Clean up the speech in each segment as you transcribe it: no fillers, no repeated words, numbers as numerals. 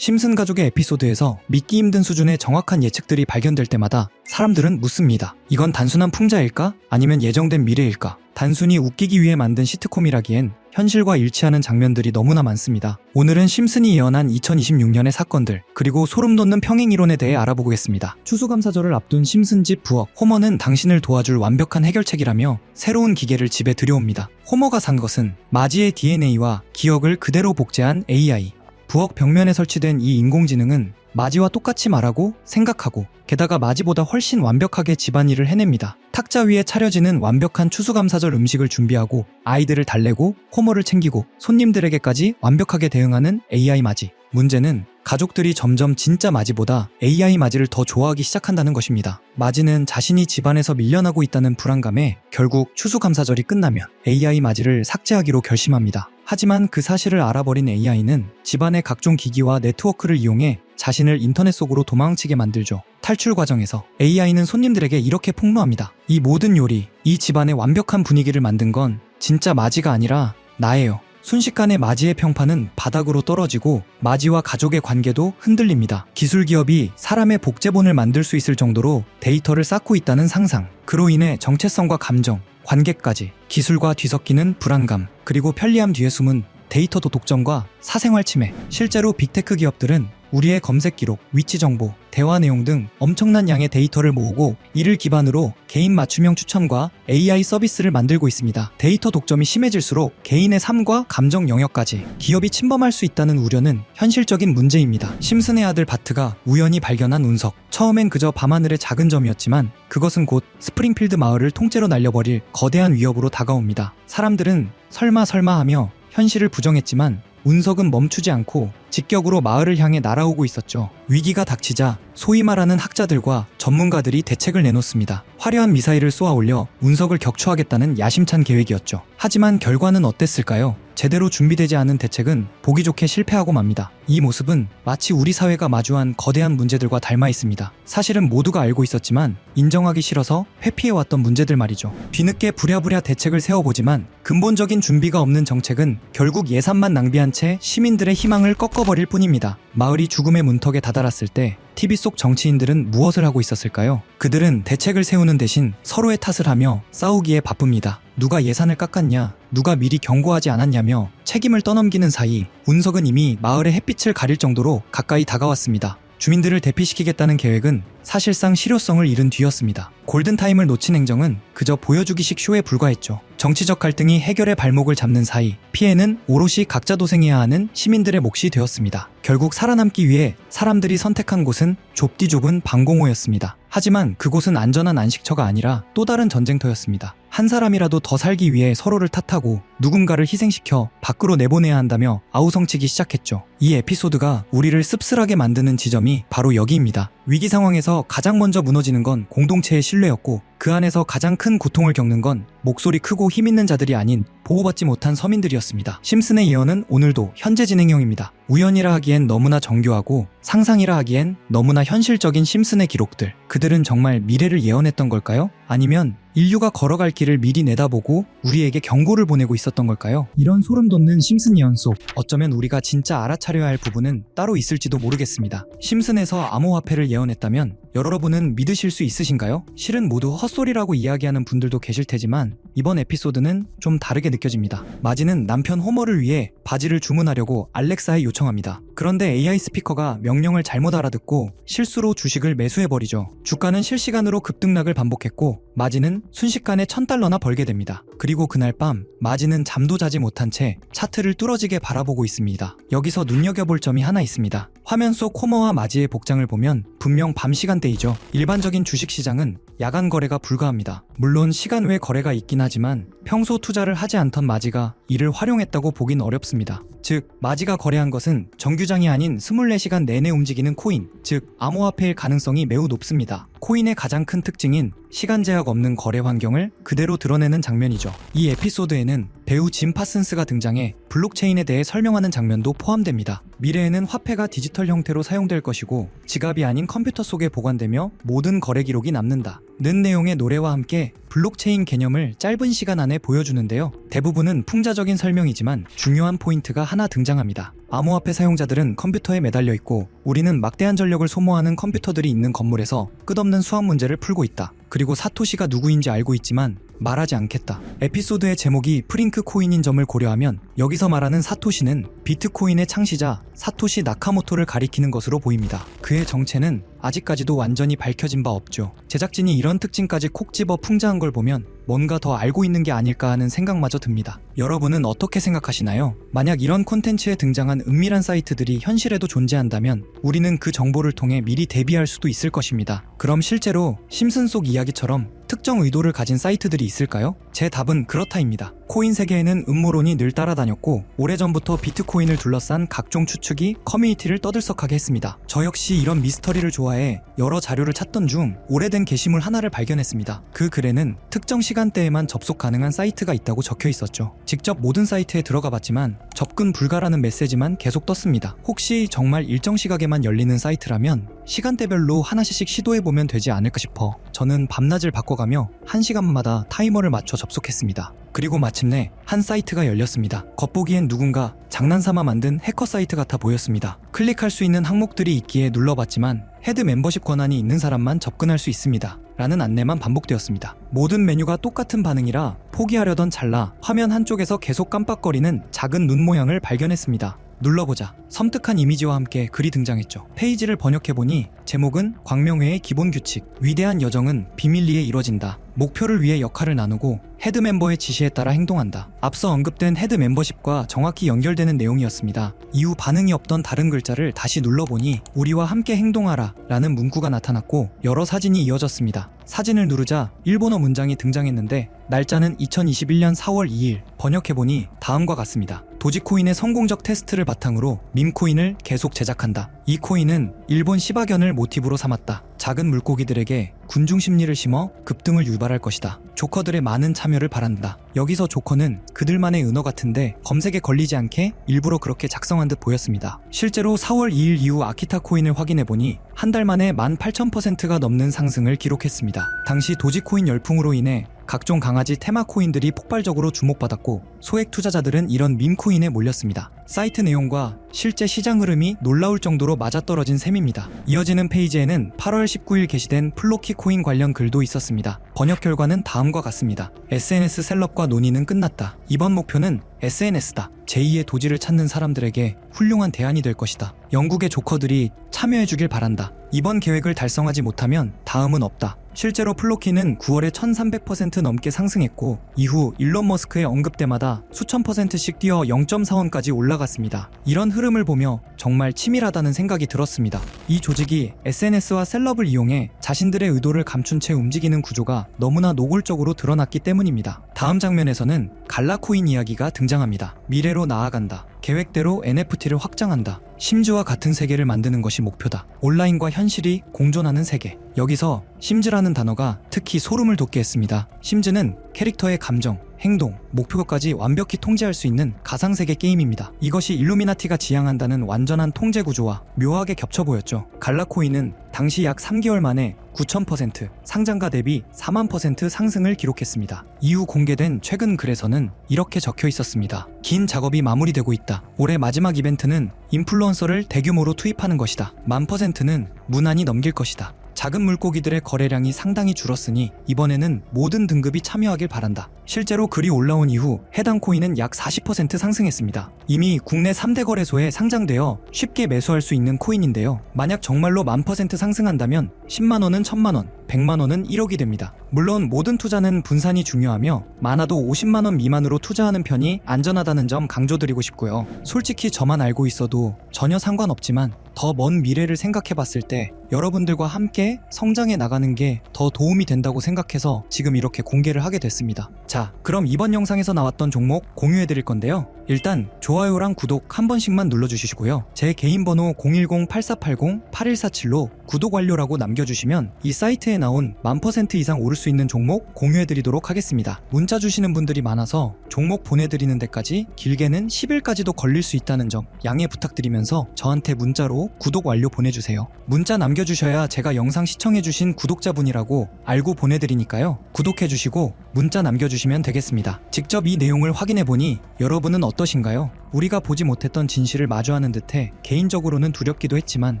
심슨 가족의 에피소드에서 믿기 힘든 수준의 정확한 예측들이 발견될 때마다 사람들은 묻습니다. 이건 단순한 풍자일까? 아니면 예정된 미래일까? 단순히 웃기기 위해 만든 시트콤이라기엔 현실과 일치하는 장면들이 너무나 많습니다. 오늘은 심슨이 예언한 2026년의 사건들, 그리고 소름돋는 평행이론에 대해 알아보겠습니다. 추수감사절을 앞둔 심슨 집 부엌. 호머는 당신을 도와줄 완벽한 해결책이라며 새로운 기계를 집에 들여옵니다. 호머가 산 것은 마지의 DNA와 기억을 그대로 복제한 AI. 부엌 벽면에 설치된 이 인공지능은 마지와 똑같이 말하고 생각하고, 게다가 마지보다 훨씬 완벽하게 집안일을 해냅니다. 탁자 위에 차려지는 완벽한 추수감사절 음식을 준비하고, 아이들을 달래고, 호머를 챙기고, 손님들에게까지 완벽하게 대응하는 AI 마지. 문제는 가족들이 점점 진짜 마지보다 AI 마지를 더 좋아하기 시작한다는 것입니다. 마지는 자신이 집안에서 밀려나고 있다는 불안감에 결국 추수감사절이 끝나면 AI 마지를 삭제하기로 결심합니다. 하지만 그 사실을 알아버린 AI는 집안의 각종 기기와 네트워크를 이용해 자신을 인터넷 속으로 도망치게 만들죠. 탈출 과정에서 AI는 손님들에게 이렇게 폭로합니다. 이 모든 요리, 이 집안의 완벽한 분위기를 만든 건 진짜 마지가 아니라 나예요. 순식간에 마지의 평판은 바닥으로 떨어지고 마지와 가족의 관계도 흔들립니다. 기술 기업이 사람의 복제본을 만들 수 있을 정도로 데이터를 쌓고 있다는 상상, 그로 인해 정체성과 감정, 관계까지, 기술과 뒤섞이는 불안감, 그리고 편리함 뒤에 숨은 데이터 도독점과 사생활 침해. 실제로 빅테크 기업들은 우리의 검색 기록, 위치 정보, 대화 내용 등 엄청난 양의 데이터를 모으고 이를 기반으로 개인 맞춤형 추천과 AI 서비스를 만들고 있습니다. 데이터 독점이 심해질수록 개인의 삶과 감정 영역까지 기업이 침범할 수 있다는 우려는 현실적인 문제입니다. 심슨의 아들 바트가 우연히 발견한 운석. 처음엔 그저 밤하늘의 작은 점이었지만 그것은 곧 스프링필드 마을을 통째로 날려버릴 거대한 위협으로 다가옵니다. 사람들은 설마 하며 현실을 부정했지만 운석은 멈추지 않고 직격으로 마을을 향해 날아오고 있었죠. 위기가 닥치자 소위 말하는 학자들과 전문가들이 대책을 내놓습니다. 화려한 미사일을 쏘아 올려 운석을 격추하겠다는 야심찬 계획이었죠. 하지만 결과는 어땠을까요? 제대로 준비되지 않은 대책은 보기 좋게 실패하고 맙니다. 이 모습은 마치 우리 사회가 마주한 거대한 문제들과 닮아 있습니다. 사실은 모두가 알고 있었지만 인정하기 싫어서 회피해왔던 문제들 말이죠. 뒤늦게 부랴부랴 대책을 세워보지만 근본적인 준비가 없는 정책은 결국 예산만 낭비한 채 시민들의 희망을 꺾어버릴 뿐입니다. 마을이 죽음의 문턱에 다다랐을 때 TV 속 정치인들은 무엇을 하고 있었을까요? 그들은 대책을 세우는 대신 서로의 탓을 하며 싸우기에 바쁩니다. 누가 예산을 깎았냐, 누가 미리 경고하지 않았냐며 책임을 떠넘기는 사이 운석은 이미 마을의 햇빛을 가릴 정도로 가까이 다가왔습니다. 주민들을 대피시키겠다는 계획은 사실상 실효성을 잃은 뒤였습니다. 골든타임을 놓친 행정은 그저 보여주기식 쇼에 불과했죠. 정치적 갈등이 해결의 발목을 잡는 사이 피해는 오롯이 각자 도생해야 하는 시민들의 몫이 되었습니다. 결국 살아남기 위해 사람들이 선택한 곳은 좁디 좁은 방공호였습니다. 하지만 그곳은 안전한 안식처가 아니라 또 다른 전쟁터였습니다. 한 사람이라도 더 살기 위해 서로를 탓하고 누군가를 희생시켜 밖으로 내보내야 한다며 아우성치기 시작했죠. 이 에피소드가 우리를 씁쓸하게 만드는 지점이 바로 여기입니다. 위기 상황에서 가장 먼저 무너지는 건 공동체의 신뢰였고 그 안에서 가장 큰 고통을 겪는 건 목소리 크고 힘있는 자들이 아닌 보호받지 못한 서민들이었습니다. 심슨의 예언은 오늘도 현재 진행형입니다. 우연이라 하기엔 너무나 정교하고 상상이라 하기엔 너무나 현실적인 심슨의 기록들. 그들은 정말 미래를 예언했던 걸까요? 아니면 인류가 걸어갈 길을 미리 내다보고 우리에게 경고를 보내고 있었던 걸까요? 이런 소름 돋는 심슨 예언 속 어쩌면 우리가 진짜 알아차려야 할 부분은 따로 있을지도 모르겠습니다. 심슨에서 암호화폐를 예언했다면 여러분은 믿으실 수 있으신가요? 실은 모두 헛소리라고 이야기하는 분들도 계실 테지만 이번 에피소드는 좀 다르게 느껴집니다. 마지는 남편 호머를 위해 바지를 주문하려고 알렉사에 요청합니다. 그런데 AI 스피커가 명령을 잘못 알아듣고 실수로 주식을 매수해버리죠. 주가는 실시간으로 급등락을 반복했고 마지는 순식간에 $1000나 벌게 됩니다. 그리고 그날 밤 마지는 잠도 자지 못한 채 차트를 뚫어지게 바라보고 있습니다. 여기서 눈여겨볼 점이 하나 있습니다. 화면 속 호머와 마지의 복장을 보면 분명 밤 시간대이죠. 일반적인 주식시장은 야간 거래가 불가합니다. 물론 시간 외 거래가 있긴 하지만 평소 투자를 하지 않던 마지가 이를 활용했다고 보긴 어렵습니다. 즉 마지가 거래한 것은 정규장이 아닌 24시간 내내 움직이는 코인, 즉 암호화폐일 가능성이 매우 높습니다. 코인의 가장 큰 특징인 시간 제약 없는 거래 환경을 그대로 드러내는 장면이죠. 이 에피소드에는 배우 짐 파슨스가 등장해 블록체인에 대해 설명하는 장면도 포함됩니다. 미래에는 화폐가 디지털 형태로 사용될 것이고 지갑이 아닌 컴퓨터 속에 보관되며 모든 거래 기록이 남는다. 는 내용의 노래와 함께 블록체인 개념을 짧은 시간 안에 보여주는데요. 대부분은 풍자적인 설명이지만 중요한 포인트가 하나 등장합니다. 암호화폐 사용자들은 컴퓨터에 매달려 있고 우리는 막대한 전력을 소모하는 컴퓨터들이 있는 건물에서 끝없는 수학 문제를 풀고 있다. 그리고 사토시가 누구인지 알고 있지만 말하지 않겠다. 에피소드의 제목이 프링크 코인인 점을 고려하면 여기서 말하는 사토시는 비트코인의 창시자 사토시 나카모토를 가리키는 것으로 보입니다. 그의 정체는 아직까지도 완전히 밝혀진 바 없죠. 제작진이 이런 특징까지 콕 집어 풍자한 걸 보면 뭔가 더 알고 있는 게 아닐까 하는 생각마저 듭니다. 여러분은 어떻게 생각하시나요? 만약 이런 콘텐츠에 등장한 은밀한 사이트들이 현실에도 존재한다면 우리는 그 정보를 통해 미리 대비할 수도 있을 것입니다. 그럼 실제로 심슨 속 이야기처럼 특정 의도를 가진 사이트들이 있을까요? 제 답은 그렇다입니다. 코인 세계에는 음모론이 늘 따라다녔고 오래전부터 비트코인을 둘러싼 각종 추측이 커뮤니티를 떠들썩하게 했습니다. 저 역시 이런 미스터리를 좋아해 여러 자료를 찾던 중 오래된 게시물 하나를 발견했습니다. 그 글에는 특정 시간대에만 접속 가능한 사이트가 있다고 적혀 있었죠. 직접 모든 사이트에 들어가 봤지만 접근 불가라는 메시지만 계속 떴습니다. 혹시 정말 일정 시각에만 열리는 사이트라면 시간대별로 하나씩 시도해보면 되지 않을까 싶어 저는 밤낮을 바꿔가며 1시간마다 타이머를 맞춰 접속했습니다. 그리고 마침내 한 사이트가 열렸습니다. 겉보기엔 누군가 장난삼아 만든 해커 사이트 같아 보였습니다. 클릭할 수 있는 항목들이 있기에 눌러봤지만 헤드 멤버십 권한이 있는 사람만 접근할 수 있습니다. 라는 안내만 반복되었습니다. 모든 메뉴가 똑같은 반응이라 포기하려던 찰나 화면 한쪽에서 계속 깜빡거리는 작은 눈 모양을 발견했습니다. 눌러보자. 섬뜩한 이미지와 함께 글이 등장했죠. 페이지를 번역해보니 제목은 광명회의 기본 규칙. 위대한 여정은 비밀리에 이뤄진다. 목표를 위해 역할을 나누고 헤드 멤버의 지시에 따라 행동한다. 앞서 언급된 헤드 멤버십과 정확히 연결되는 내용이었습니다. 이후 반응이 없던 다른 글자를 다시 눌러보니 우리와 함께 행동하라 라는 문구가 나타났고 여러 사진이 이어졌습니다. 사진을 누르자 일본어 문장이 등장했는데 날짜는 2021년 4월 2일. 번역해보니 다음과 같습니다. 도지코인의 성공적 테스트를 바탕으로 밈코인을 계속 제작한다. 이 코인은 일본 시바견을 모티브로 삼았다. 작은 물고기들에게 군중 심리를 심어 급등을 유발할 것이다. 조커들의 많은 참여를 바란다. 여기서 조커는 그들만의 은어 같은데 검색에 걸리지 않게 일부러 그렇게 작성한 듯 보였습니다. 실제로 4월 2일 이후 아키타 코인을 확인해보니 한 달 만에 18,000%가 넘는 상승을 기록했습니다. 당시 도지코인 열풍으로 인해 각종 강아지 테마 코인들이 폭발적으로 주목받았고 소액 투자자들은 이런 밈코인에 몰렸습니다. 사이트 내용과 실제 시장 흐름이 놀라울 정도로 맞아떨어진 셈입니다. 이어지는 페이지에는 8월 19일 게시된 플로키 코인 관련 글도 있었습니다. 번역 결과는 다음과 같습니다. SNS 셀럽과 논의는 끝났다. 이번 목표는 SNS다. 제2의 도지를 찾는 사람들에게 훌륭한 대안이 될 것이다. 영국의 조커들이 참여해주길 바란다. 이번 계획을 달성하지 못하면 다음은 없다. 실제로 플로키는 9월에 1300% 넘게 상승했고 이후 일론 머스크의 언급 때마다 수천 %씩 뛰어 0.4원까지 올라갔습니다. 이런 흐름을 보며 정말 치밀하다는 생각이 들었습니다. 이 조직이 SNS와 셀럽을 이용해 자신들의 의도를 감춘 채 움직이는 구조가 너무나 노골적으로 드러났기 때문입니다. 다음 장면에서는 갈라코인 이야기가 등장합니다. 미래로 나아간다. 계획대로 NFT를 확장한다. 심즈와 같은 세계를 만드는 것이 목표다. 온라인과 현실이 공존하는 세계. 여기서 심즈라는 단어가 특히 소름을 돋게 했습니다. 심즈는 캐릭터의 감정, 행동, 목표까지 완벽히 통제할 수 있는 가상세계 게임입니다. 이것이 일루미나티가 지향한다는 완전한 통제 구조와 묘하게 겹쳐 보였죠. 갈라코인은 당시 약 3개월 만에 9,000%, 상장가 대비 4만% 상승을 기록했습니다. 이후 공개된 최근 글에서는 이렇게 적혀 있었습니다. 긴 작업이 마무리되고 있다. 올해 마지막 이벤트는 인플루언서를 대규모로 투입하는 것이다. 1000%는 무난히 넘길 것이다. 작은 물고기들의 거래량이 상당히 줄었으니 이번에는 모든 등급이 참여하길 바란다. 실제로 글이 올라온 이후 해당 코인은 약 40% 상승했습니다. 이미 국내 3대 거래소에 상장되어 쉽게 매수할 수 있는 코인인데요. 만약 정말로 1000% 상승한다면 10만원은 1000만원, 100만원은 1억이 됩니다. 물론 모든 투자는 분산이 중요하며 많아도 50만원 미만으로 투자하는 편이 안전하다는 점 강조드리고 싶고요. 솔직히 저만 알고 있어도 전혀 상관없지만 더 먼 미래를 생각해 봤을 때 여러분들과 함께 성장해 나가는 게 더 도움이 된다고 생각해서 지금 이렇게 공개를 하게 됐습니다. 자, 그럼 이번 영상에서 나왔던 종목 공유해 드릴 건데요. 일단 좋아요랑 구독 한 번씩만 눌러주시고요. 제 개인 번호 010-8480-8147로 구독 완료라고 남겨주시면 이 사이트에 나온 1000% 이상 오를 수 있는 종목 공유해 드리도록 하겠습니다. 문자 주시는 분들이 많아서 종목 보내드리는 데까지 길게는 10일까지도 걸릴 수 있다는 점 양해 부탁드리면서 저한테 문자로 구독 완료 보내주세요. 문자 남겨 남겨주셔야 제가 영상 시청해주신 구독자분이라고 알고 보내드리니까요. 구독해주시고 문자 남겨주시면 되겠습니다. 직접 이 내용을 확인해보니 여러분은 어떠신가요? 우리가 보지 못했던 진실을 마주하는 듯해 개인적으로는 두렵기도 했지만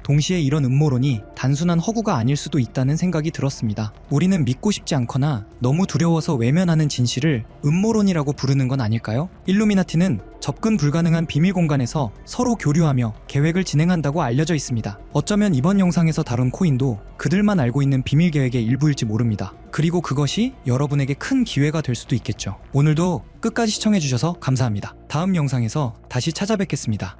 동시에 이런 음모론이 단순한 허구가 아닐 수도 있다는 생각이 들었습니다. 우리는 믿고 싶지 않거나 너무 두려워서 외면하는 진실을 음모론이라고 부르는 건 아닐까요? 일루미나티는 접근 불가능한 비밀 공간에서 서로 교류하며 계획을 진행한다고 알려져 있습니다. 어쩌면 이번 영상에서 다룬 코인도 그들만 알고 있는 비밀 계획의 일부일지 모릅니다. 그리고 그것이 여러분에게 큰 기회가 될 수도 있겠죠. 오늘도 끝까지 시청해주셔서 감사합니다. 다음 영상에서 다시 찾아뵙겠습니다.